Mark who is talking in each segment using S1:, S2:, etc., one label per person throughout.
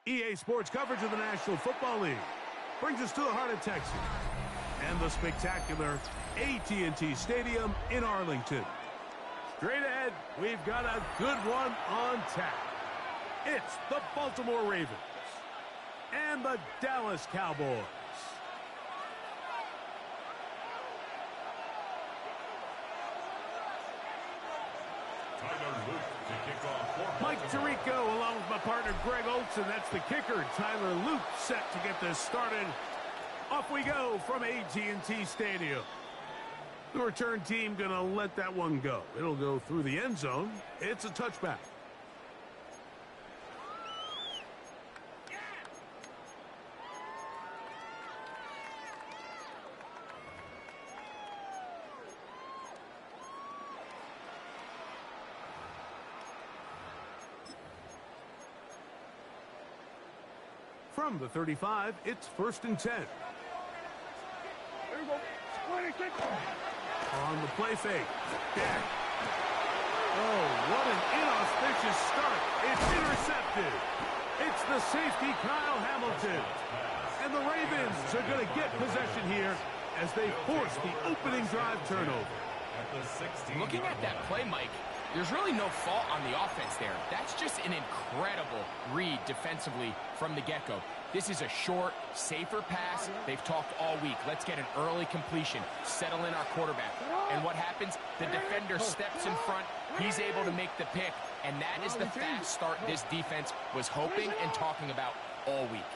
S1: EA Sports coverage of the National Football League brings us to the heart of Texas and the spectacular AT&T Stadium in Arlington. Straight ahead, we've got a good one on tap. It's the Baltimore Ravens and the Dallas Cowboys. Mike Tirico along with my partner Greg Olson. That's the kicker. Tyler Luke set to get this started. Off we go from AT&T Stadium. The return team going to let that one go. It'll go through the end zone. It's a touchback. From the 35, it's 1st and 10. On the play fake. Back. Oh, what an inauspicious start. It's intercepted. It's the safety, Kyle Hamilton. And the Ravens are going to get possession here as they force the opening drive turnover.
S2: Looking at that play, Mike, there's really no fault on the offense there. That's just an incredible read defensively from the get-go. This is a short, safer pass. They've talked all week. Let's get an early completion, settle in our quarterback. And what happens? The defender steps in front. He's able to make the pick, and that is the fast start this defense was hoping and talking about all week.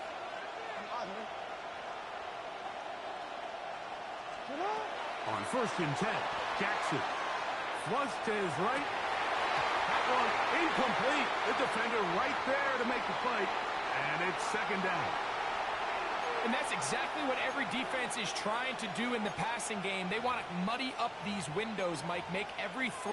S1: On 1st and 10, Jackson. Flush to his right. That one incomplete. The defender right there to make the play. And it's 2nd down.
S2: And that's exactly what every defense is trying to do in the passing game. They want to muddy up these windows, Mike, make every throw.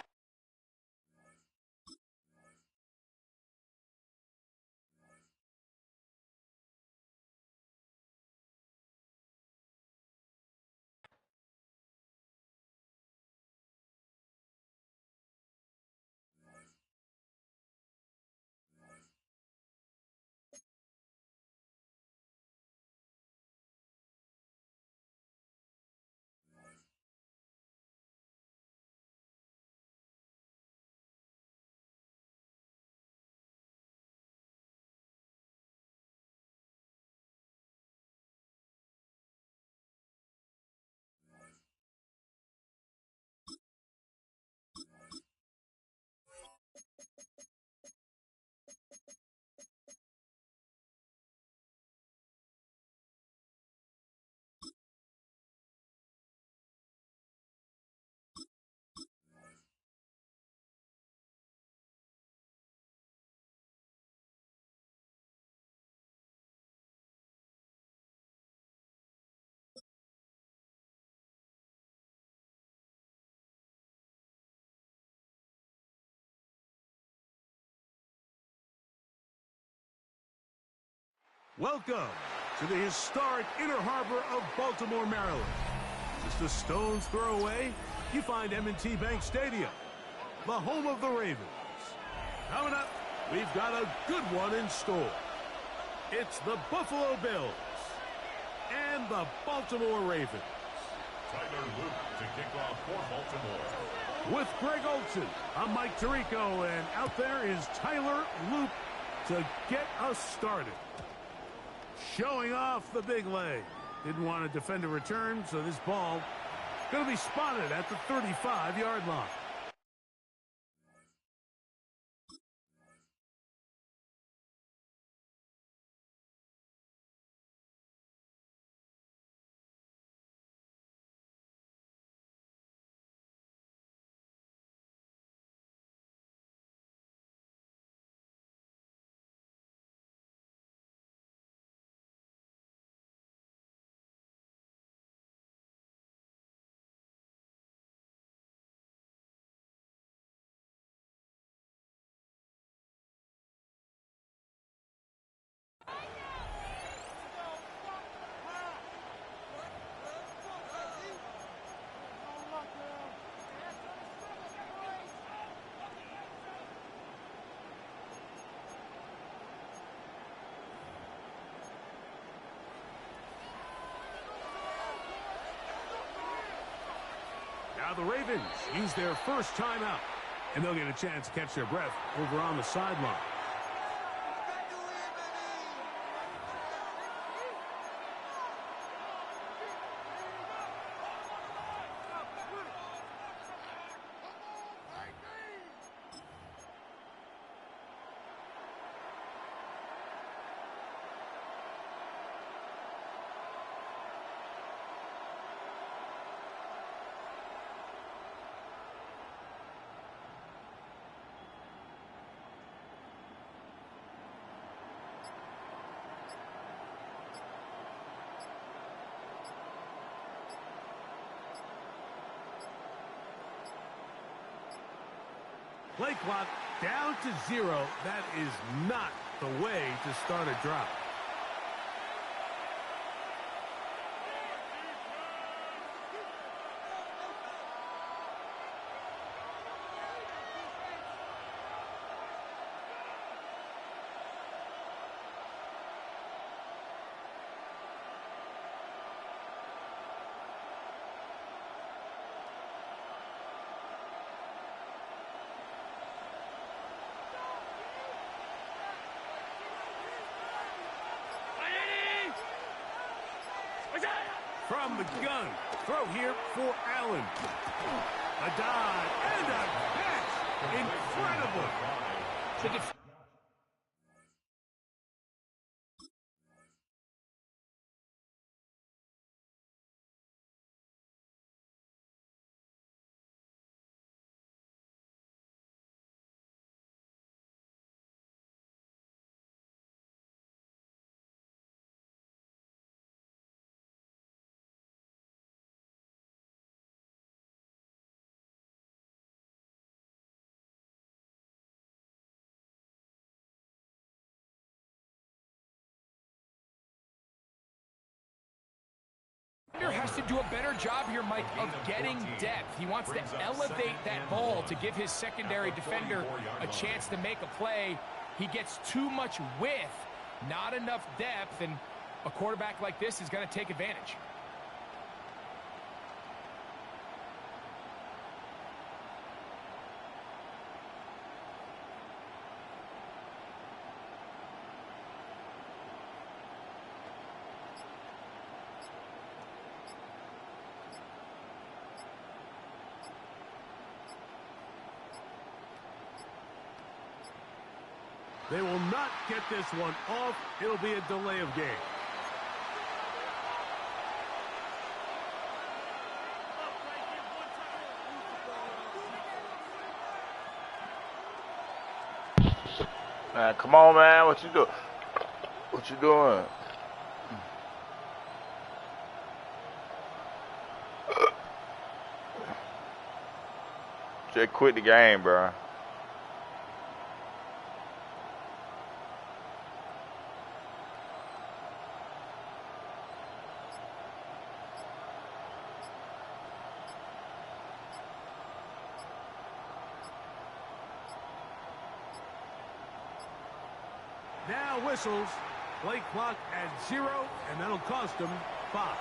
S1: Welcome to the historic Inner Harbor of Baltimore, Maryland. Just a stone's throw away, you find M&T Bank Stadium, the home of the Ravens. Coming up, we've got a good one in store. It's the Buffalo Bills and the Baltimore Ravens.
S3: Tyler Luke to kick off for Baltimore.
S1: With Greg Olson, I'm Mike Tirico, and out there is Tyler Luke to get us started. Showing off the big leg. Didn't want to defend a return, so this ball going to be spotted at the 35-yard line. the Ravens use their first timeout, and they'll get a chance to catch their breath over on the sideline. Play clock down to 0. That is not the way to start a drive. From the gun, throw here for Allen. A dive and a catch. Incredible.
S2: Has to do a better job here, Mike, of getting depth. He wants to elevate that ball to give his secondary defender a chance to make a play. He gets too much width, not enough depth, and a quarterback like this is going to take advantage.
S1: They will not get this one off. It'll be a delay of game.
S4: Man, come on, man. What you do? What you doing? Just quit the game, bro.
S1: Now whistles. Play clock at 0, and that'll cost them 5.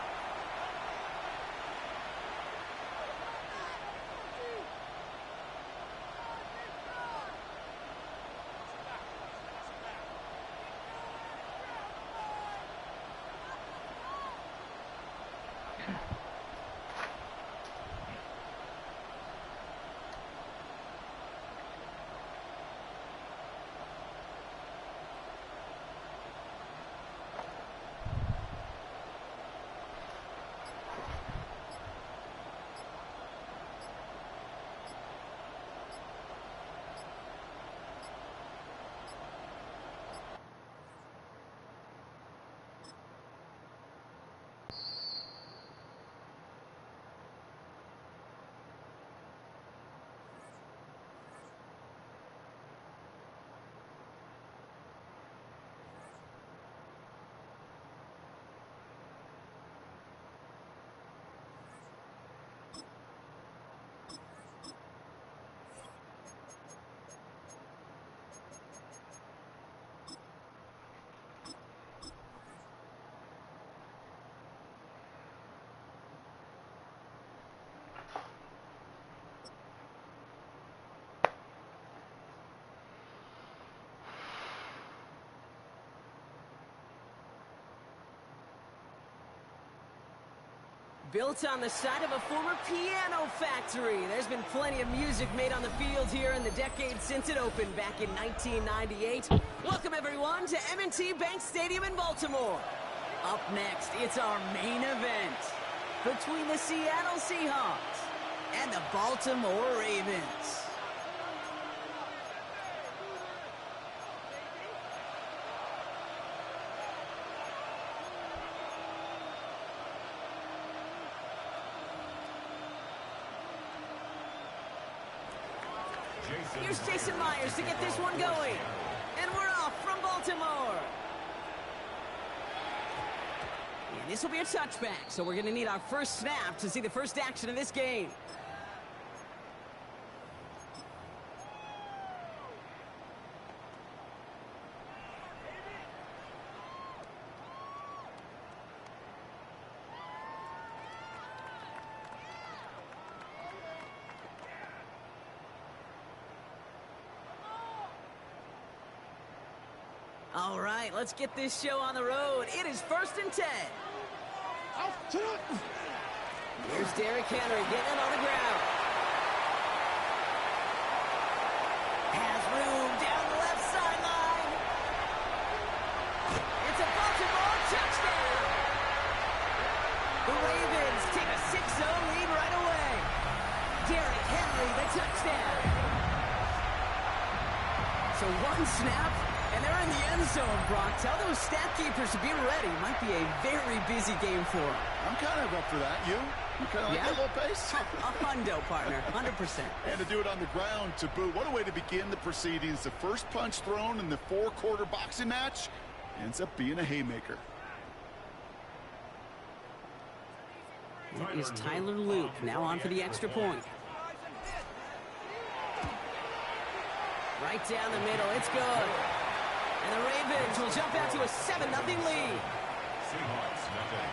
S5: Built on the site of a former piano factory, there's been plenty of music made on the field here in the decade since it opened back in 1998. Welcome, everyone, to M&T Bank Stadium in Baltimore. Up next, it's our main event between the Seattle Seahawks and the Baltimore Ravens. Here's Jason Myers to get this one going. And we're off from Baltimore. And this will be a touchback, so we're going to need our first snap to see the first action of this game. All right, let's get this show on the road. It is 1st and 10. Here's Derrick Henry getting it on the ground. Has room down the left sideline. It's a Baltimore touchdown. The Ravens take a 6-0 lead right away. Derrick Henry, the touchdown. So one snap, and they're in the end zone, Brock. Tell those stat keepers to be ready. Might be a very busy game for them.
S6: I'm kind of up for that. You kind of like that little pace?
S5: A hundo, partner. 100%.
S6: And to do it on the ground to boot. What a way to begin the proceedings. The first punch thrown in the 4-quarter boxing match ends up being a haymaker.
S5: That is Tyler Luke now on for the extra point. Right down the middle. It's good. And the Ravens will jump out to a 7-0 lead.
S3: Seahawks, nothing.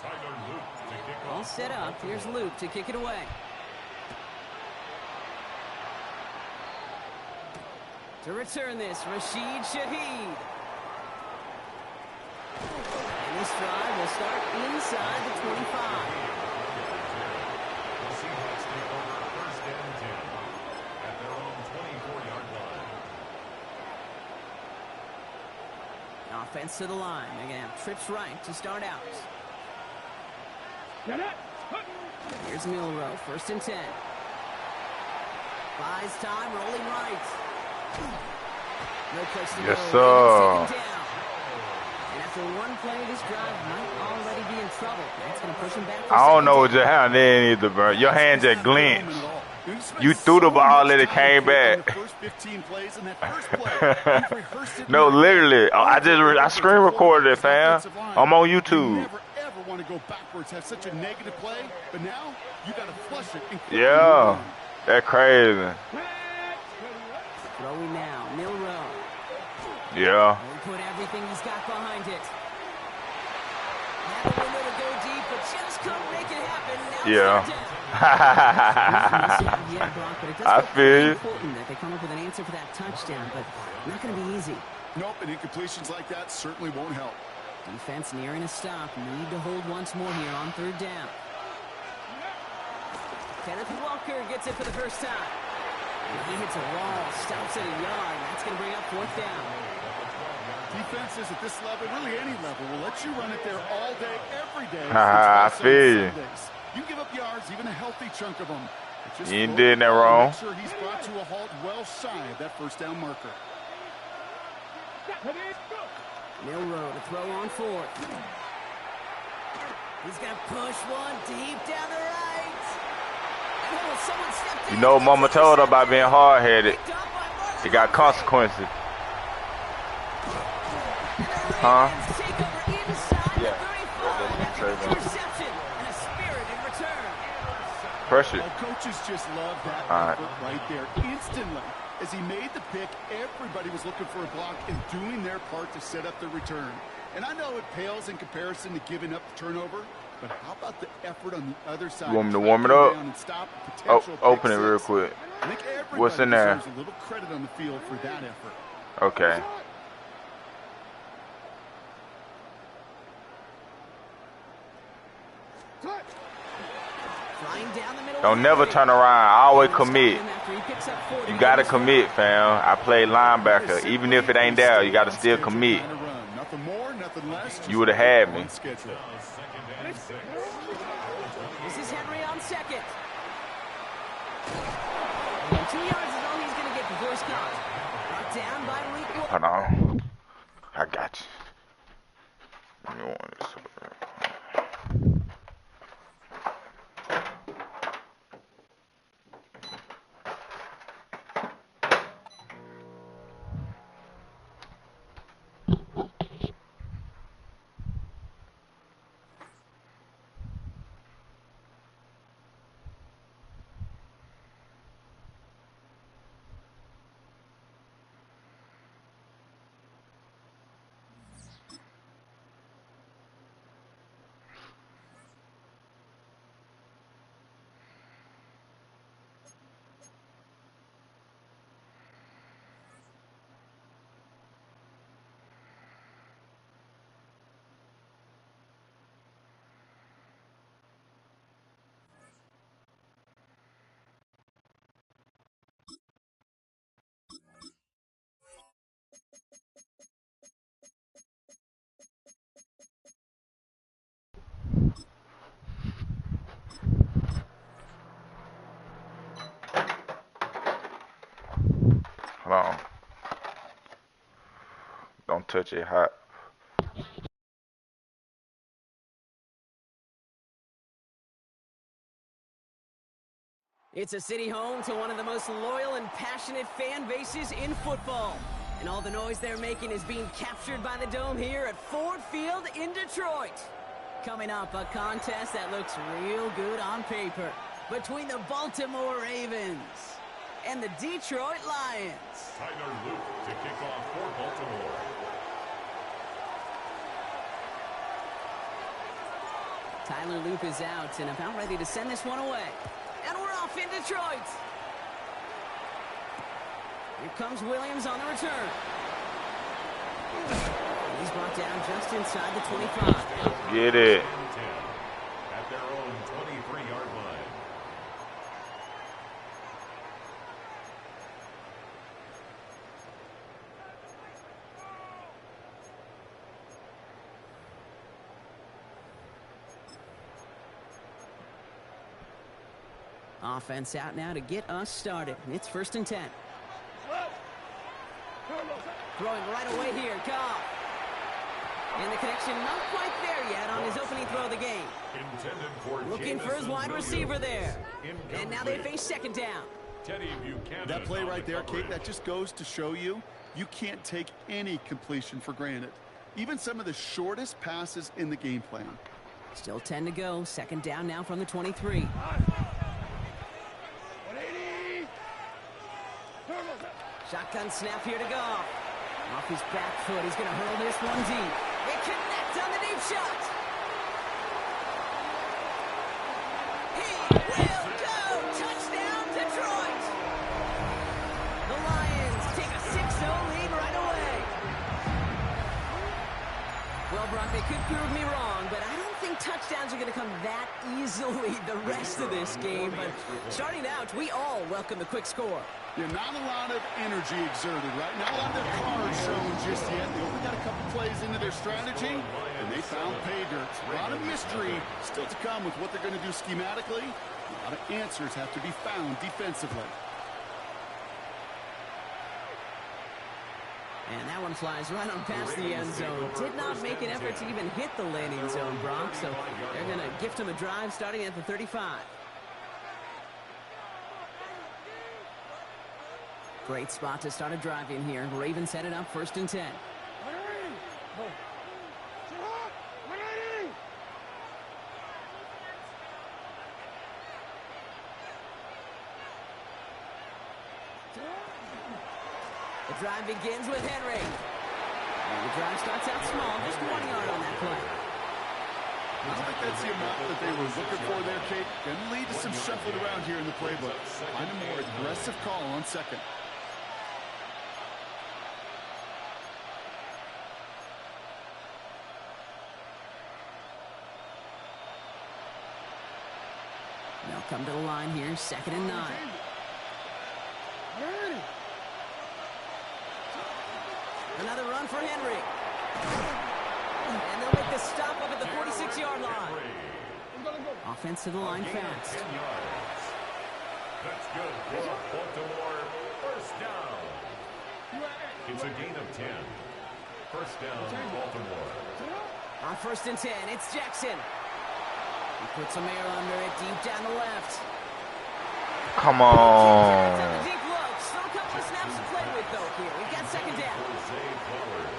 S3: Tyler Luke to kick off.
S5: All set up. Here's Luke to kick it away. To return this, Rashid Shaheed. And this drive will start inside the 25.
S3: The Seahawks take over 1st and 10 at their own 24-yard line.
S5: Offense to the line. They're going to have trips right to start out. Here's Milrow, 1st and 10. Buys time, rolling right. No place to
S4: yes,
S5: go.
S4: sir.
S5: And after one play, this drive might already be in trouble. That's going to push him back.
S4: I don't know what just happened there either, bro. Your hand just glinched. You threw the ball and it came back. No, literally. I screen recorded it, fam. I'm on YouTube.
S6: Never ever want to go backwards, have such a negative play, but now you got to flush it.
S4: Yeah, that's crazy.
S5: Throwing now, Milrow.
S4: Yeah.
S5: He'll put everything he's got behind it. Had a window to go deep, but just couldn't make it happen. Now
S4: I feel you.
S5: It's important that they come up with an answer for that touchdown, but not going to be easy.
S6: Nope, and incompletions like that certainly won't help.
S5: Defense nearing a stop. Need to hold once more here on 3rd down. Kenneth Walker gets it for the first time. He hits a wall, stops at a yard. That's going to bring up 4th down.
S6: Defenses at this level, really any level, will let you run it there all day, every day.
S4: I feel you.
S6: You give up yards, even a healthy chunk of them.
S4: You ain't did that wrong.
S6: Make sure he's brought to a halt well shy of that 1st down marker.
S5: Milrow to throw on 4th. He's going to push one deep down the right.
S4: You know, Mama told her about being hard-headed. It got consequences. Huh? Yeah. Pressure.
S6: Coaches just love that effort right there. Instantly, as he made the pick, everybody was looking for a block and doing their part to set up the return. And I know it pales in comparison to giving up the turnover, But how about the effort on the other side?
S4: You want me to warm it up? Oh, open it real quick. What's in there?
S6: A little credit on the field for that effort.
S4: Okay. Don't never turn around. Always commit. You gotta commit, fam. I played linebacker. Even if it ain't there, you gotta still commit. You would have had me.
S5: This is Henry on second. And 2 yards is all he's going to get before he's caught. Brought down by Malik.
S4: Hold on. I got you. You want this? Hold on. Don't touch it hot.
S5: It's a city home to one of the most loyal and passionate fan bases in football. And all the noise they're making is being captured by the Dome here at Ford Field in Detroit. Coming up, a contest that looks real good on paper between the Baltimore Ravens and the Detroit Lions.
S3: Tyler Luke to kick off for Baltimore.
S5: Tyler Loop is out and about ready to send this one away. And we're off in Detroit. Here comes Williams on the return. He's brought down just inside the 25.
S4: Get it.
S3: At their own 23-yard line.
S5: Offense out now to get us started. It's 1st and 10. Throwing right away here, Goff. And the connection not quite there yet on his opening throw of the game. Looking for his wide receiver there. And now they face 2nd down.
S6: That play right there, Kate, that just goes to show you, you can't take any completion for granted. Even some of the shortest passes in the game plan.
S5: Still 10 to go. 2nd down now from the 23. Shotgun snap here to Goff. Off his back foot, he's going to hurl this one deep. They connect on the deep shot. He will go. Touchdown, Detroit. The Lions take a 6-0 lead right away. Well, Brock, they could prove me wrong, but I don't think touchdowns are going to come that easily the rest of this game. But starting out, we all welcome the quick score.
S6: Yeah, not a lot of energy exerted, right? Not a lot of their cards showing just yet. They only got a couple plays into their strategy, and they found pay dirt. A lot of mystery still to come with what they're going to do schematically. A lot of answers have to be found defensively.
S5: And that one flies right on past the end zone. Did not make an effort to even hit the landing zone, Brock, so they're going to gift him a drive starting at the 35. Great spot to start a drive in here. Ravens set it up 1st and 10. The drive begins with Henry. And the drive starts out small, just 1 yard on that play.
S6: I don't think that's the amount that they were looking for there, Kate. Going to lead to some shuffling around here in the playbook. Find a more aggressive call on second.
S5: They'll come to the line here, 2nd and 9. Another run for Henry. And they'll make the stop up at the 46-yard line. Offense to the line fast.
S3: That's good for Baltimore. First down. It's a gain of 10. First down, Baltimore.
S5: On 1st and 10, it's Jackson. He puts some air under it, deep down the left.
S4: Come on.
S5: Deep look. Still a couple of snaps to play with, though, here. We've got 2nd down.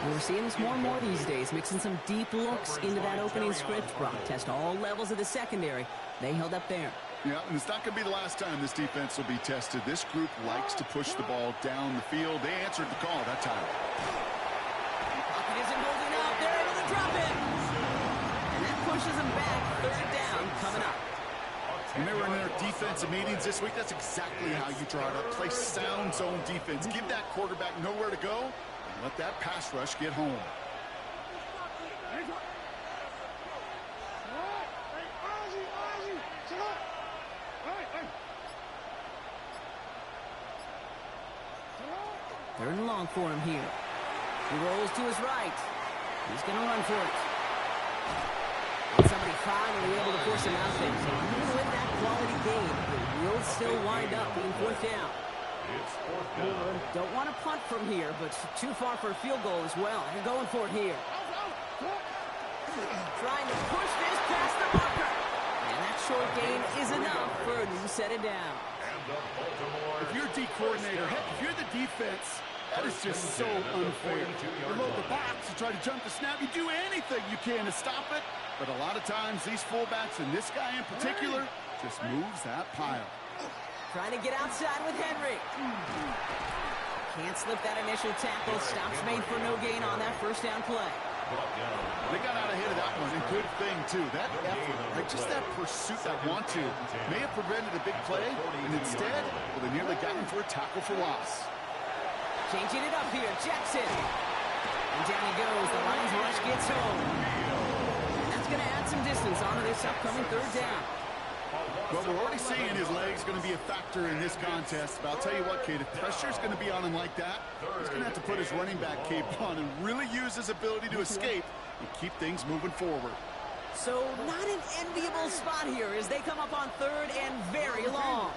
S5: We're seeing this more and more these days, mixing some deep looks into that opening script. Brock test all levels of the secondary. They held up there.
S6: Yeah, and it's not going to be the last time this defense will be tested. This group likes to push the ball down the field. They answered the call that time.
S5: Pocket isn't holding up. They're able to drop it. And that pushes them back. 3rd down coming up.
S6: Remember in their defensive meetings this week, that's exactly how you draw it up. Play sound zone defense. Give that quarterback nowhere to go. And let that pass rush get home.
S5: Third and long for him here. He rolls to his right. He's going to run for it. And somebody finally able to force him out there. So even with that quality gain, it will still wind up being 4th down.
S3: It's 4th down.
S5: Don't want to punt from here, but too far for a field goal as well. They're going for it here. Trying to push this past the marker. And that short gain is enough for a new set it down.
S6: If you're a D coordinator, heck, if you're the defense, that is just so unfair. You load the box, you try to jump the snap, you do anything you can to stop it. But a lot of times, these fullbacks, and this guy in particular, just moves that pile.
S5: Trying to get outside with Henry. Can't slip that initial tackle. Stops made for no gain on that 1st down play.
S6: They got out ahead of that one, and good thing, too. That effort, like just that pursuit, that want-to, may have prevented a big play, and instead, well, they nearly got him for a tackle for loss.
S5: Changing it up here, Jackson. And down he goes. The Lions rush gets home. And that's going to add some distance onto this upcoming 3rd down.
S6: Well, we're already seeing his legs going to be a factor in this contest. But I'll tell you what, Kate, if pressure's going to be on him like that, he's going to have to put his running back cape on and really use his ability to escape and keep things moving forward.
S5: So not an enviable spot here as they come up on 3rd and very long.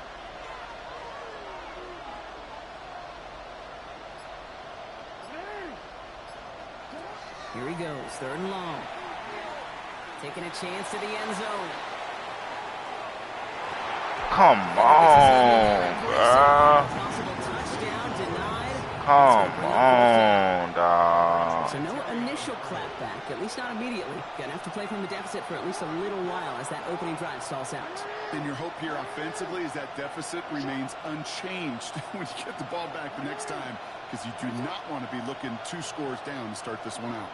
S5: Here he goes, 3rd and long. Taking a chance to the end zone.
S4: Come on, bro.
S5: Possible touchdown denied.
S4: Come on, dog.
S5: So no initial clapback, at least not immediately. Gonna have to play from the deficit for at least a little while as that opening drive stalls out.
S6: And your hope here offensively is that deficit remains unchanged when you get the ball back the next time, because you do not want to be looking 2 scores down to start this one out.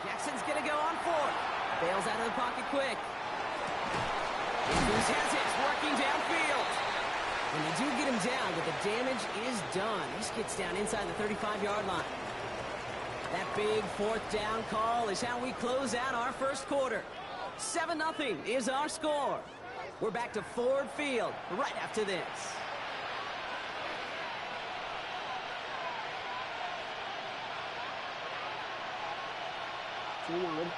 S5: Jackson's going to go on 4th. Bails out of the pocket quick. Cruz has it, working downfield. And they do get him down, but the damage is done. This gets down inside the 35-yard line. That big 4th down call is how we close out our 1st quarter. 7-0 is our score. We're back to Ford Field right after this.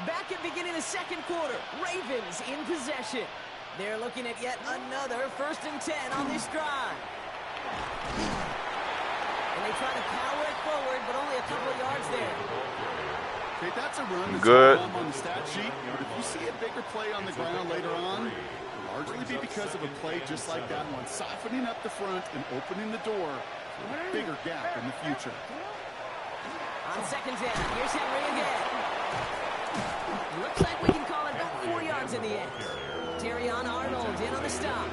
S5: Back at beginning of 2nd quarter, Ravens in possession. They're looking at yet another 1st and 10 on this drive. And they try to power it forward, but only a couple of yards there.
S6: Okay, that's a run that's
S4: good
S6: on the stat sheet, but if you see a bigger play on the ground later on, it'll largely be because of a play just like that one, softening up the front and opening the door for a bigger gap in the future.
S5: On 2nd down, here's Henry again. Looks like we can call it about 4 yards in the end. Terrion Arnold in on the stop.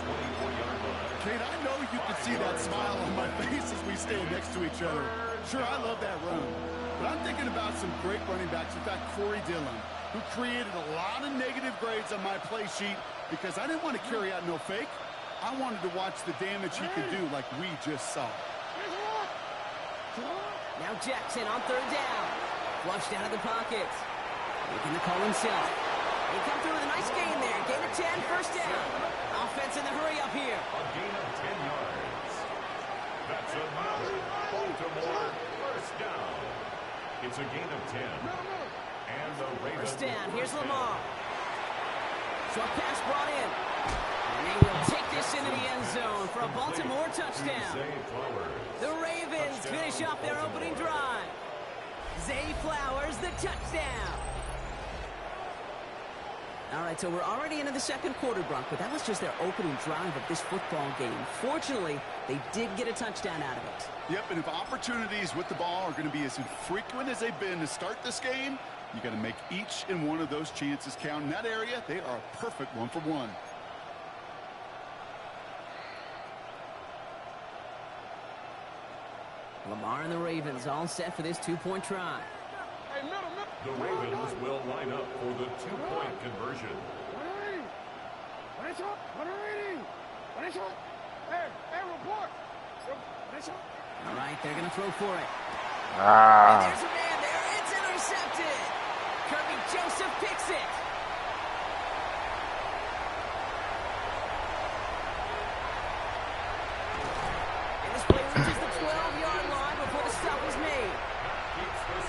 S6: Kate, I know you can see that smile on my face as we stand next to each other. Sure, I love that run. But I'm thinking about some great running backs. In fact, Corey Dillon, who created a lot of negative grades on my play sheet because I didn't want to carry out no fake. I wanted to watch the damage he could do like we just saw.
S5: Now Jackson on third down. Flushed out of the pocket. Making the call himself. He come through with a nice gain there. Gain of 10, first down. Offense in the hurry up here.
S3: A gain of 10 yards. That's another Baltimore first down. It's a gain of 10. And the Ravens
S5: first down. Here's Lamar. Short pass brought in. And they will take this into the end zone for a Baltimore touchdown. The Ravens finish off their opening drive. Zay Flowers, the touchdown. All right, so we're already into the second quarter, Brock, but that was just their opening drive of this football game. Fortunately, they did get a touchdown out of it.
S6: Yep, and if opportunities with the ball are going to be as infrequent as they've been to start this game, you got to make each and one of those chances count. In that area, they are a perfect 1-for-1.
S5: Lamar and the Ravens all set for this two-point try.
S3: The Ravens will line up for the two-point conversion.
S5: All right, they're going to throw for it.
S4: Ah.
S5: And there's a man there. It's intercepted. Kirby Joseph picks it. And this play reaches the 12-yard line before the stop is made.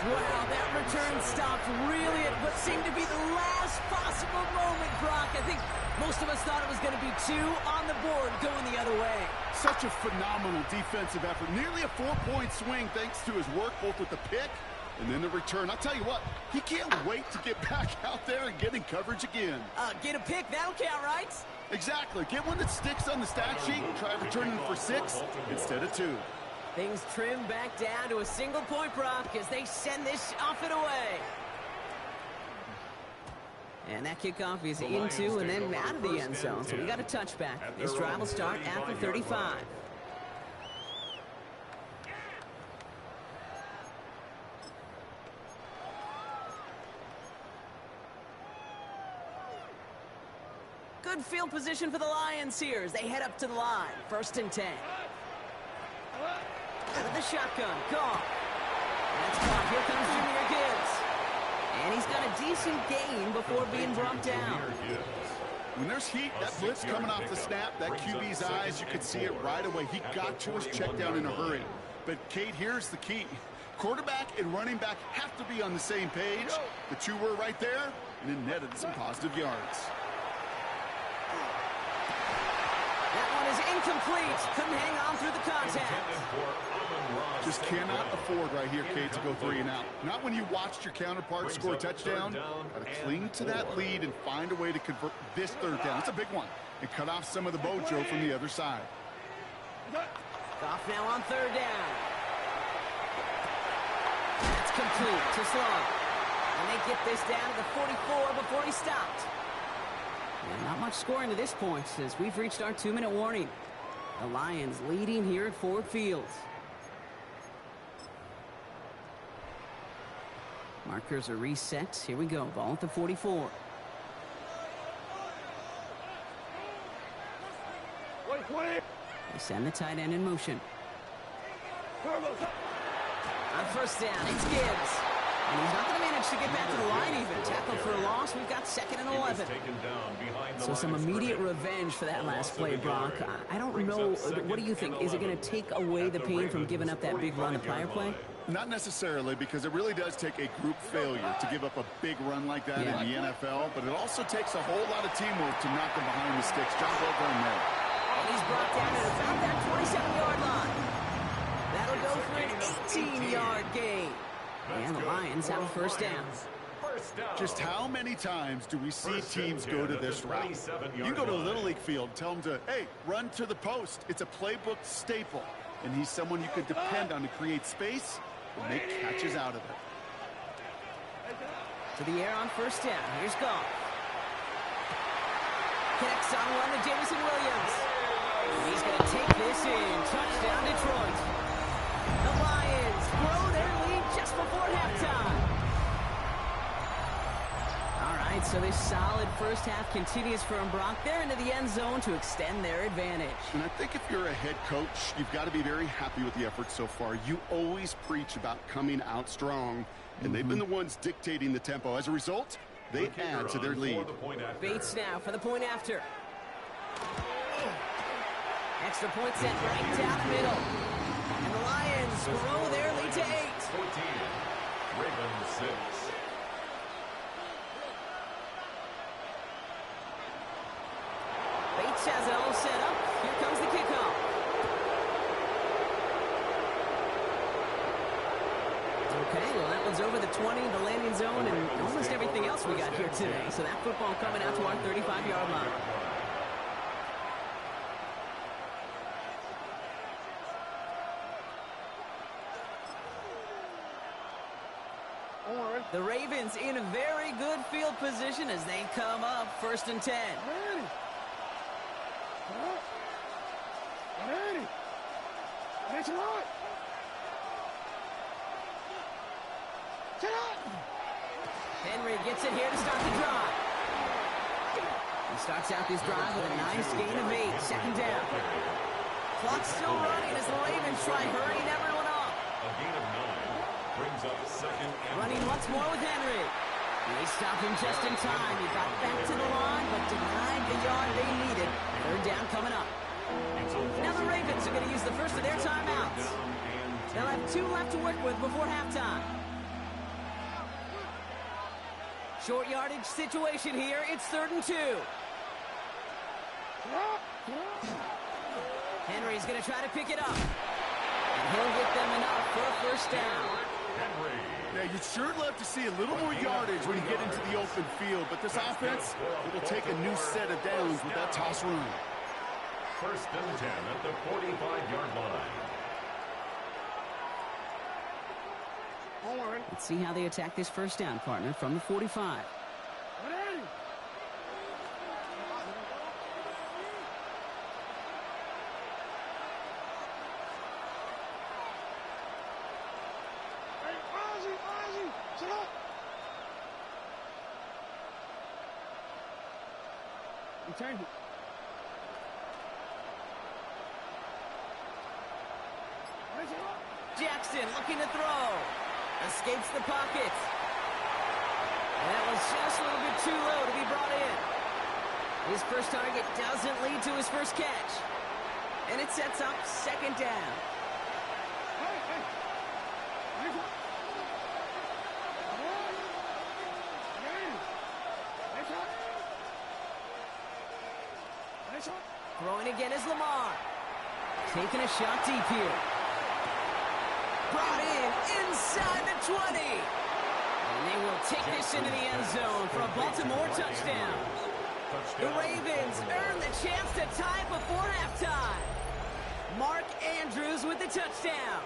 S5: Wow, that return stopped really at what seemed to be the last possible moment, Brock. I think most of us thought it was going to be 2 on the board going the other way.
S6: Such a phenomenal defensive effort. Nearly a 4-point swing thanks to his work both with the pick and then the return. I'll tell you what, he can't wait to get back out there and get in coverage again.
S5: Get a pick, that'll count, right?
S6: Exactly. Get one that sticks on the stat sheet and try returning for 6 instead of 2.
S5: Things trim back down to a single point, Brock, as they send this off and away. And that kickoff is into and then out of the end zone, so we got a touchback. This drive will start at the 35. Good field position for the Lions here as they head up to the line. 1st and 10. Out of the shotgun, call. That's caught. Here comes Jahmyr Gibbs. And he's got a decent gain before being brought down.
S6: When there's heat, that blitz coming off the snap, that QB's eyes, you could see it right away. He got to his check down in a hurry. But, Kate, here's the key. Quarterback and running back have to be on the same page. The 2 were right there, and it netted some positive yards.
S5: That one is incomplete. Couldn't hang on through the contact.
S6: Just cannot afford right here, Kate, to go 3 and out. Not when you watched your counterpart score a touchdown. Got to cling to that lead and find a way to convert this 3rd down. It's a big one. And cut off some of the mojo from the other side.
S5: Goff now on 3rd down. That's complete to Slow. And they get this down to the 44 before he stopped. And not much scoring to this point since we've reached our 2-minute warning. The Lions leading here at Ford Field. Markers are reset. Here we go. Ball at the 44. They send the tight end in motion. On 1st down, it's Gibbs. And he's not going to manage to get back to the line even. Tackle for a loss. We've got 2nd and 11. So some immediate revenge for that last play, Brock. I don't know. What do you think? Is it going to take away the pain from giving up that big run the prior play?
S6: Not necessarily, because it really does take a group failure to give up a big run like that in the NFL. But it also takes a whole lot of teamwork to knock them behind the sticks. Job well done there.
S5: And he's brought down at about that 27-yard line. That'll go for an 18-yard gain. And the Lions have a 1st down.
S6: Just how many times do we see teams go to this route? You go to a Little League field, tell them to, hey, run to the post. It's a playbook staple. And he's someone you could depend on to create space and make catches out of it.
S5: To the air on 1st down. Here's Goff. Connects on one to Jameson Williams. And he's going to take this in. Touchdown, Detroit. The Lions grow their lead just before halftime. All right, so this solid first half continues for Brock. They're into the end zone to extend their advantage.
S6: And I think if you're a head coach, you've got to be very happy with the effort so far. You always preach about coming out strong, and they've been the ones dictating the tempo. As a result, they add to their lead.
S5: Bates now for the point after. Extra point set right down the middle. And the Lions grow their lead to 8.
S3: 14. Ravens 6.
S5: Bates has it all set up. Here comes the kickoff. Okay, well, that one's over the 20, the landing zone, and almost everything else we got here today. So that football coming out to our 35-yard line. The Ravens in a very good field position as they come up 1st and 10. Henry gets it here to start the drive. He starts out this drive with a nice gain of 8. 2nd down. Clock's still running as the Ravens try hurrying everyone up.
S3: A gain of 9 brings up 2nd and
S5: Running once more with Henry. They stop him just in time. He got back to the line, but denied the yard they needed. 3rd down coming up. Now the Ravens are going to use the first of their timeouts. They'll have 2 left to work with before halftime. Short yardage situation here. It's 3rd and 2. Henry's going to try to pick it up. And he'll get them enough for a 1st down.
S6: Yeah, you'd sure love to see a little more yardage when you get into the open field, but this offense, it will take a new set of downs with that toss run.
S3: 1st and 10 at the 45-yard line.
S5: Let's see how they attack this 1st down, partner, from the 45. Jackson looking to throw. Escapes the pocket. And that was just a little bit too low to be brought in. His first target doesn't lead to his first catch. And it sets up 2nd down. Throwing again is Lamar. Taking a shot deep here. Brought in inside the 20. And they will take this into the end zone for a Baltimore touchdown. The Ravens earn the chance to tie before halftime. Mark Andrews with the touchdown.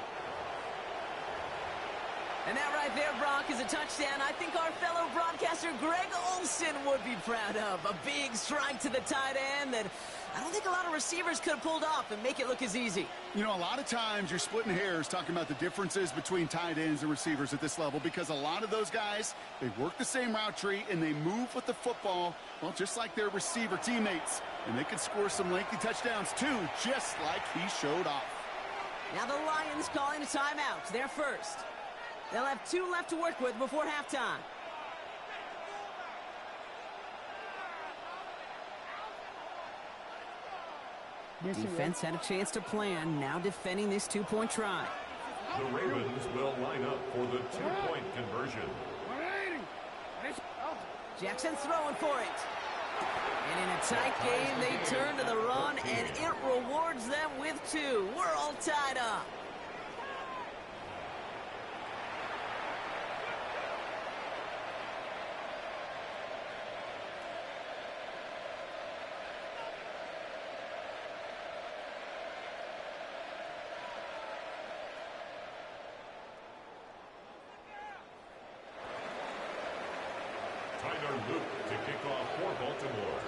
S5: And that right there, Brock, is a touchdown I think our fellow broadcaster Greg Olsen would be proud of. A big strike to the tight end that I don't think a lot of receivers could have pulled off and make it look as easy.
S6: You know, a lot of times you're splitting hairs talking about the differences between tight ends and receivers at this level because a lot of those guys, they work the same route tree and they move with the football, well, just like their receiver teammates. And they can score some lengthy touchdowns too, just like he showed off.
S5: Now the Lions calling a timeout. They're first. They'll have 2 left to work with before halftime. Defense had a chance to plan, now defending this 2-point try.
S3: The Ravens will line up for the 2-point conversion.
S5: Jackson's throwing for it. And in a tight game, they turn to the run, and it rewards them with 2. We're all tied up.
S3: Luke to kick off for Baltimore.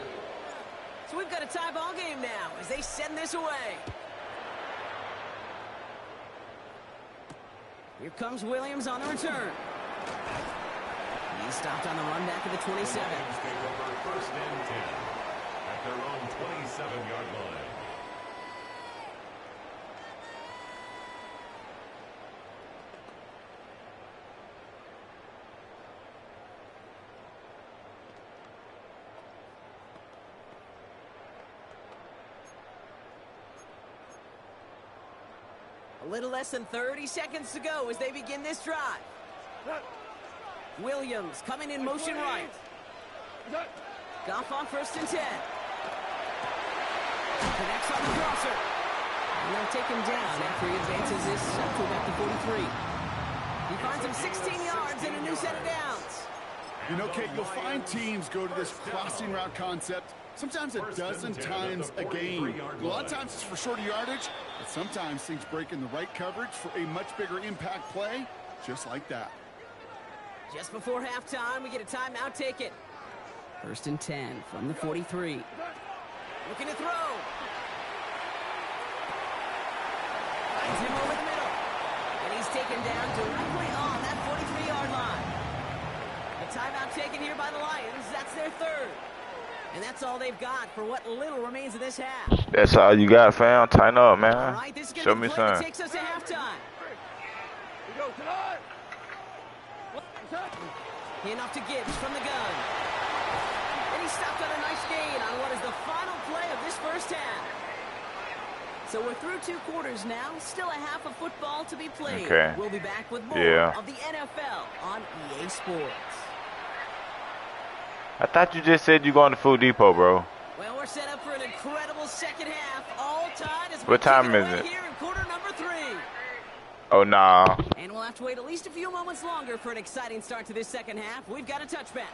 S5: So we've got a tie ball game now as they send this away. Here comes Williams on the return. He's stopped on the run back at the 27.
S3: Take over first and 10 at their own 27-yard line.
S5: A little less than 30 seconds to go as they begin this drive. Williams coming in motion right. Goff on first and 10. Connects on the crosser. And they'll take him down after he advances this up to about the 43. He finds him 16 yards and a new set of downs.
S6: You know, Kate, you'll find teams go to this crossing route concept sometimes a dozen times a game. A lot of times it's for shorter yardage, but sometimes things break in the right coverage for a much bigger impact play, just like that.
S5: Just before halftime, we get a timeout taken. First and 10 from the 43. Looking to throw. Finds him over the middle. And he's taken down directly on that 43-yard line. A timeout taken here by the Lions. That's their third. And that's all they've got for what little remains of this half.
S4: That's all you got, fam. Tighten up, man.
S5: All right, this is
S4: Show
S5: gonna
S4: me
S5: be the play that
S4: something.
S5: takes us to halftime. Handoff to Gibbs from the gun. And he stopped on a nice gain on what is the final play of this first half. So we're through 2 quarters now. Still a half of football to be played.
S4: Okay.
S5: We'll be back with more of the NFL on EA Sports.
S4: I thought you just said you going to Food Depot, bro.
S5: Well, we're set up for an incredible second half. All tied as
S4: What time is it?
S5: Here in quarter number 3.
S4: Oh, nah.
S5: And we'll have to wait at least a few moments longer for an exciting start to this second half. We've got a touchback.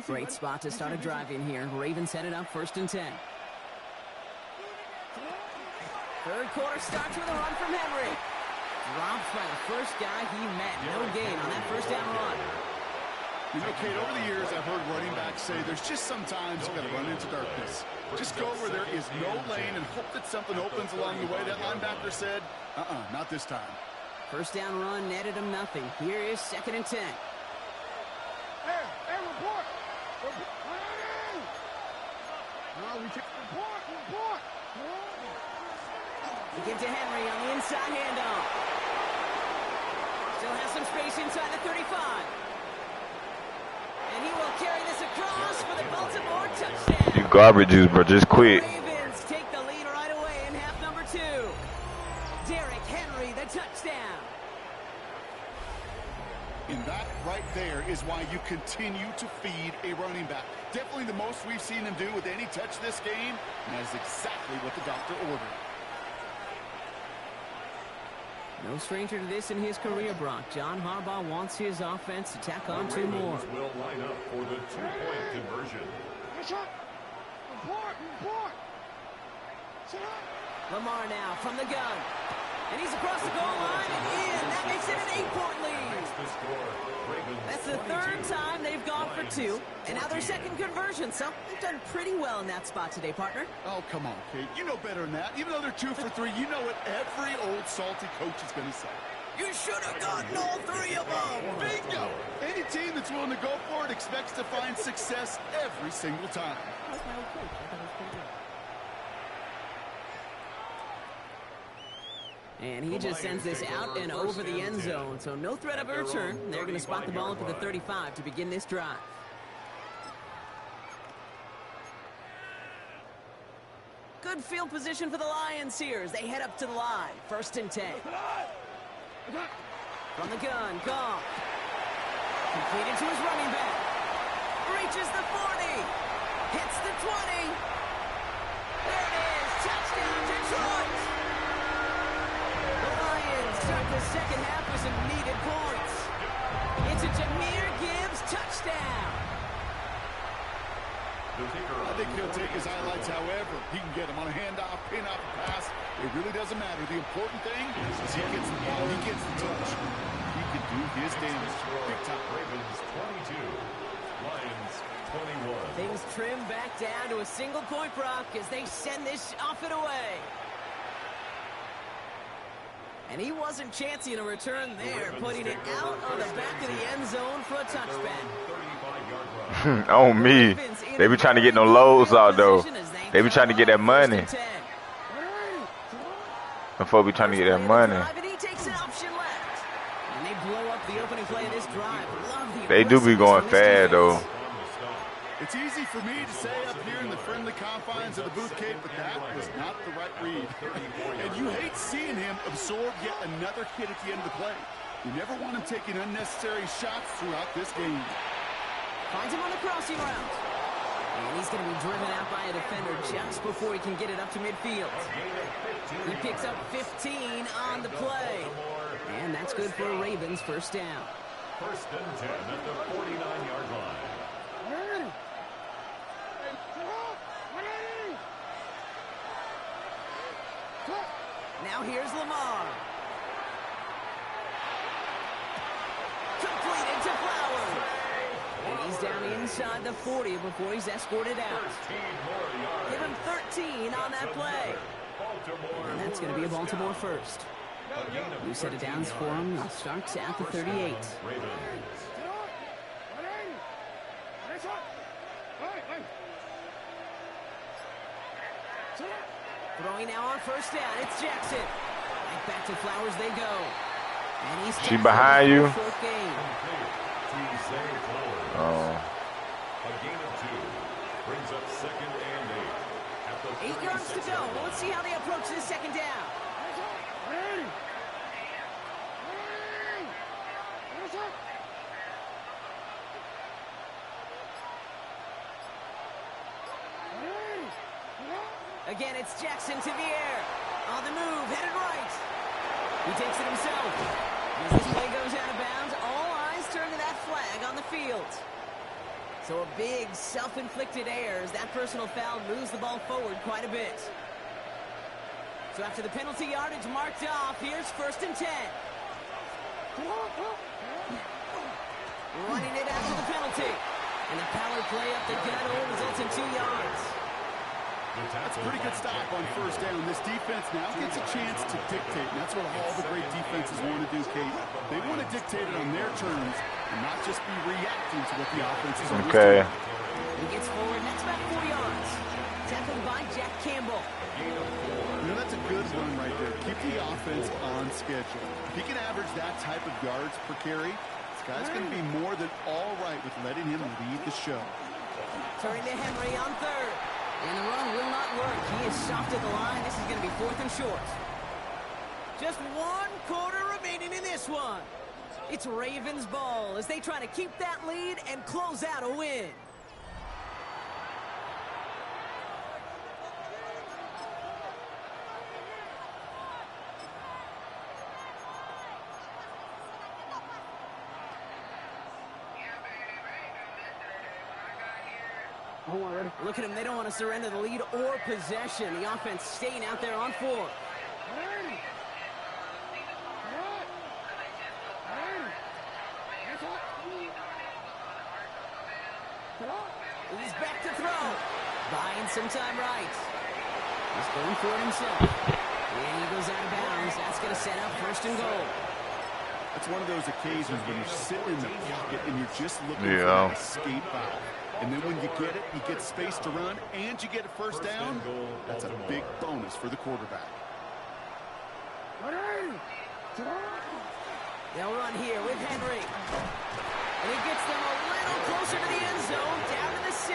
S5: Great spot to start a drive in here. Ravens headed up first and 10. Third quarter starts with a run from Henry. Drops by the first guy he met. No gain on that first down run.
S6: You know, Kate, over the years, I've heard running backs say there's just sometimes you got to run into darkness. Just go where there is no lane and hope that something opens along the way. That linebacker said, not this time.
S5: First down run netted him nothing. Here is second and 10.
S7: Hey, report! No, we take report!
S5: We get to Henry on the inside handoff. Still has some space inside the 35. And he will carry this across for the Baltimore touchdown.
S4: You garbage juice, bro. Just quit.
S5: The Ravens take the lead right away in half number 2. Derrick Henry, the touchdown.
S6: And that right there is why you continue to feed a running back. Definitely the most we've seen him do with any touch this game, and that is exactly what the doctor ordered.
S5: No stranger to this in his career, Brock. John Harbaugh wants his offense to tack on 2 more.
S3: Will line up for the 2-point conversion.
S7: Report!
S5: Lamar now from the gun. And he's across the goal line and in. That makes it an 8-point lead. That's the 3rd time they've gone for 2. And now their second conversion. So they've done pretty well in that spot today, partner.
S6: Oh, come on, Kate. You know better than that. Even though they're 2 for 3, you know what every old salty coach is going to say.
S5: You should have gotten all 3 of them.
S6: Bingo! Any team that's willing to go for it expects to find success every single time.
S5: That's my old coach. I thought it was pretty good. And he just sends this out and over the end zone. So no threat of a return. They're going to spot the ball up at the 35 to begin this drive. Good field position for the Lions here as they head up to the line. First and 10. From the gun, Goff. Completed to his running back. Reaches the 40. Hits the 20. There it is. Touchdown, Detroit. The Lions start the second half with some needed points. It's a Jahmyr Gibbs touchdown.
S6: I think he'll take his highlights however he can get him on a handoff, pin-up, pass, It really doesn't matter. The important thing is he gets the ball, he gets the touch. He can do his damage. Big time.
S3: Ravens 22, Lions 21.
S5: Things trim back down to a single point, Brock, as they send this off and away. And he wasn't chancing a return there, putting it out on the back of the end zone for a touchback.
S4: On me. They be trying to get no loads out, though. They be trying to get that money. Before we trying to get that money. They do be going fast, though.
S6: It's easy for me to say up here in the friendly confines of the booth, Kate, but that was not the right read. And you hate seeing him absorb yet another hit at the end of the play. You never want him taking unnecessary shots throughout this game.
S5: Finds him on the crossing route. And he's going to be driven out by a defender just before he can get it up to midfield. He picks up 15 on the play. And that's good for a Ravens first down.
S3: First and 10 at the 49-yard line.
S5: Now here's Lamar. Completed to Flowers. And he's down inside the 40 before he's escorted out. Give him 13 on that play. And that's going to be a Baltimore first. New set of downs for him. It starts at the 38. Throwing now on first down. It's Jackson. Right back to Flowers they go. And he's
S4: She behind you.
S3: Oh. A gain of 2 brings up second and 8. At the
S5: 8 yards to go. Well, let's see how they approach this second down. Again, it's Jackson to the air. On the move, headed right. He takes it himself. As this play goes out of bounds, all eyes turn to that flag on the field. So a big self-inflicted error as that personal foul moves the ball forward quite a bit. So after the penalty yardage marked off, here's first and 10. Running it after the penalty. And the power play up the gut results in 2 yards.
S6: That's a pretty good stop on first down. This defense now gets a chance to dictate, and that's what all the great defenses want to do, Kate. They want to dictate it on their terms and not just be reacting to what the offense is doing.
S4: Okay.
S5: He gets forward, that's about 4 yards. Tackled by Jack Campbell.
S6: You know, that's a good run right there. Keep the offense on schedule. If he can average that type of yards per carry, this guy's going to be more than all right with letting him lead the show.
S5: Turning to Henry on third. And the run will not work. He is stopped at the line. This is going to be 4th and short. Just 1 quarter remaining in this one. It's Ravens ball as they try to keep that lead and close out a win. Look at them. They don't want to surrender the lead or possession. The offense staying out there on 4. He's back to throw. Buying some time right. He's going for it himself. And he goes out of bounds. That's going to set up first and goal.
S6: That's one of those occasions when you're sitting in the pocket and you're just looking for that escape valve. And then when you get it, you get space to run, and you get a first down. That's a big bonus for the quarterback.
S5: They'll run here with Henry. And he gets them a little closer to the end zone, down to the 6.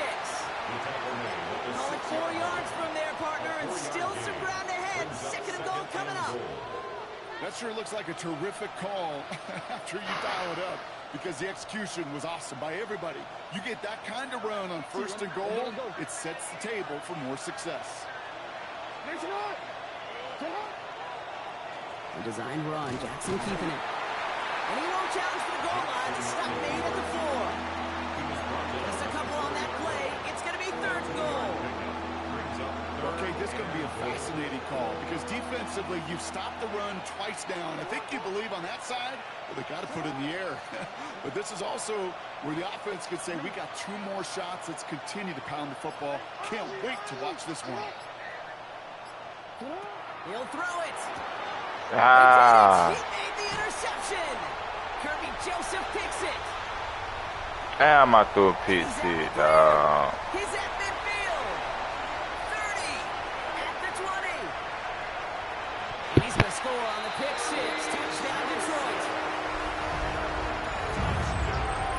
S5: Call it 4 yards from there, partner, and still some ground ahead. Second and goal coming up.
S6: That sure looks like a terrific call after you dial it up, because the execution was awesome by everybody. You get that kind of run on first and goal, it sets the table for more success.
S5: The designed run, Jackson keeping it. And he won't challenge for the goal line. The stop made at the 4. Just a couple on that play. It's going to be 3rd and goal.
S6: Okay, this is going to be a fascinating call because defensively, you've stopped the run twice down. I think you believe on that side, well, they got to put it in the air. But this is also where the offense could say, we got 2 more shots. Let's continue to pound the football. Can't wait to watch this one.
S5: He'll throw it.
S4: Ah.
S5: He made the interception. Kirby Joseph picks it.
S4: Damn, I threw a pick six, dog.
S5: He's at midfield. 30. At the 20. And he's going to score on the pick six. Touchdown, Detroit.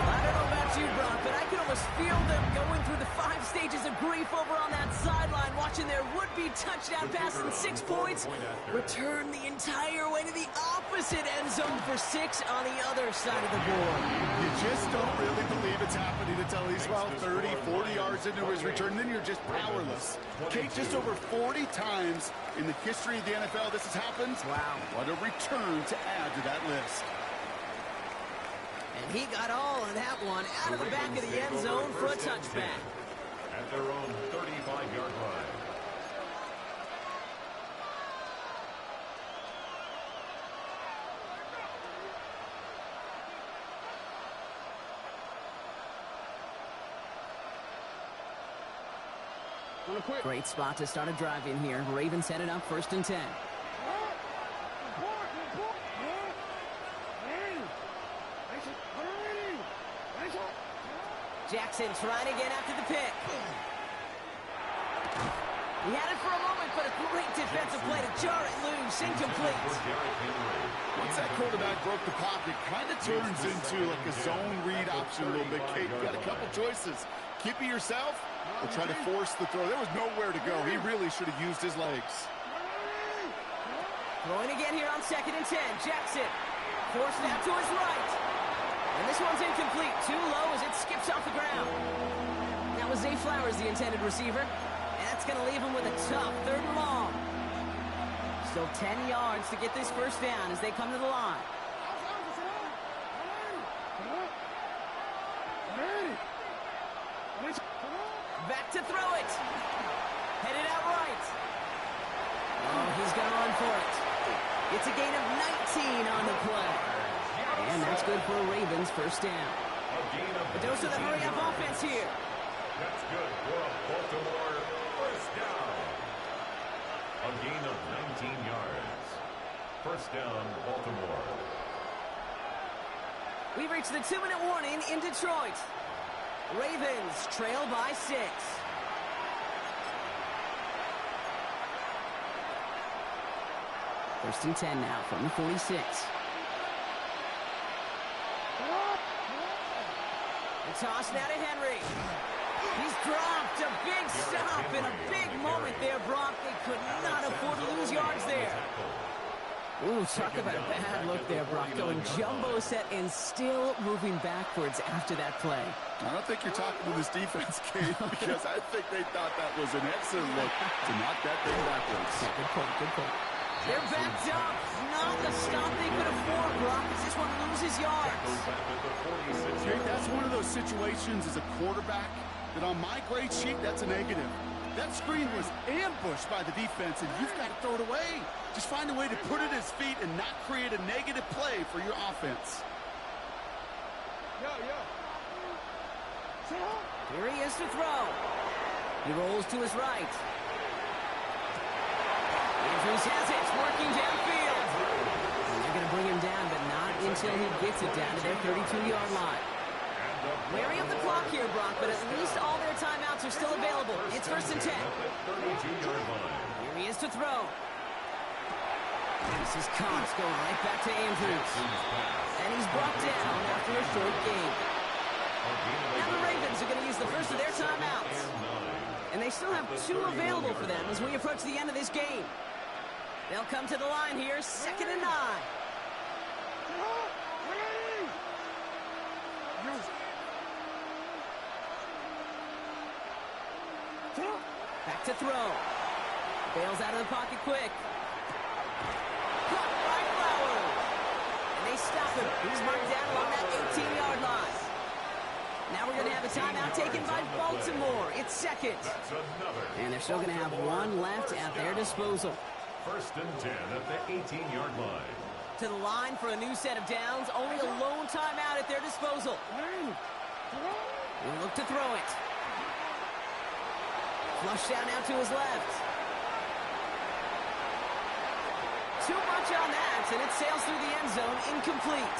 S5: I don't know about you, Brock, but I can almost feel them going through the 5 stages of grief over on that sideline, watching their would-be touchdown pass in 6 points return the entire way to the opposite end zone for 6 on the other side of the board.
S6: You just don't really believe it's happening until he's about 30, 40 yards into his return, and then you're just powerless. Kate, just over 40 times in the history of the NFL this has happened.
S5: Wow.
S6: What a return to add to that list.
S5: And he got all of that one out of the back of the end zone for a touchback.
S3: At their own 35-yard line.
S5: Great spot to start a drive in here. Ravens headed up 1st and 10. Jackson trying again after the pick. He had it for a moment, but a great defensive play to jar it loose. Incomplete.
S6: Once that quarterback broke the pocket, kind of turns into like a zone read option a little bit. Kate, you got a couple choices. Keep it yourself or try to force the throw. There was nowhere to go. He really should have used his legs.
S5: Throwing again here on 2nd and 10. Jackson forced out to his right. And this one's incomplete. Too low as it skips off the ground. That was Zay Flowers, the intended receiver. And that's going to leave him with a tough 3rd and long. Still 10 yards to get this first down as they come to the line. Back to throw it. Headed out right. Oh, he's going to run for it. It's a gain of 19 on the play. And that's good for a Ravens first down. A dose of the hurry-up offense here.
S3: That's good for a Baltimore first down. A gain of 19 yards. First down, Baltimore.
S5: We've reached the 2-minute warning in Detroit. Ravens trail by 6. First and 10 now from the 46. The toss now to Henry. He's dropped. A big stop and a big moment there, Brock. They could not afford to lose yards there. Ooh, talk about a bad look there, Brock. Going jumbo set and still moving backwards after that play.
S6: I don't think you're talking to this defense, Kate, because I think they thought that was an excellent look to knock that thing backwards.
S5: Yeah, good point, good point. They're backed up. Not the stop they could afford, Brock, as this one loses yards.
S6: Kate, that's one of those situations as a quarterback that on my grade sheet, that's a negative. That screen was ambushed by the defense, and you've got to throw it away. Just find a way to put it at his feet and not create a negative play for your offense.
S5: Here he is to throw. He rolls to his right. Andrews has it, working downfield. And they're going to bring him down, but not until he gets it down to their 32-yard line. Wary of the clock here, Brock, but at least all their timeouts are still available. It's 1st and 10. Here he is to throw. This is Cox going right back to Andrews. And he's brought down after a short gain. Now the Ravens are going to use the first of their timeouts. And they still have 2 available for them as we approach the end of this game. They'll come to the line here, 2nd and 9. Back to throw. Bails out of the pocket quick. Caught by Flowers. And they stop him. He's marked down along that 18-yard line. Now we're going to have a timeout taken by Baltimore. It's 2nd. And they're still going to have 1 left disposal.
S3: First and 10 at the 18-yard line.
S5: To the line for a new set of downs. Only a lone timeout at their disposal. He'll look to throw it. Flush down out to his left. Too much on that, and it sails through the end zone, incomplete.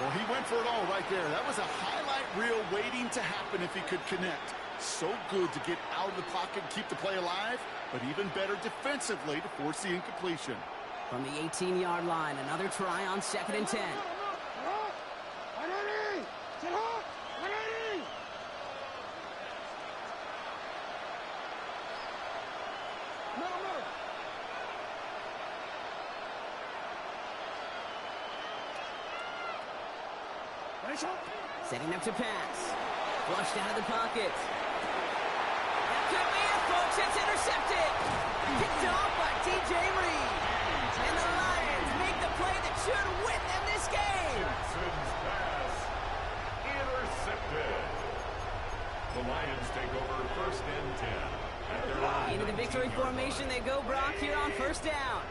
S6: Well, he went for it all right there. That was a highlight reel waiting to happen if he could connect. So good to get out of the pocket and keep the play alive, but even better defensively to force the incompletion.
S5: From the 18-yard line, another try on 2nd and 10. Setting up to pass. Flushed out of the pocket. That could be it, folks. It's intercepted. Picked off by T.J. Reed. And the Lions make the play that should win them this game.
S3: Jackson's pass intercepted. The Lions take over first and 10 at their line.
S5: Into the victory formation they go, Brock, here on first down.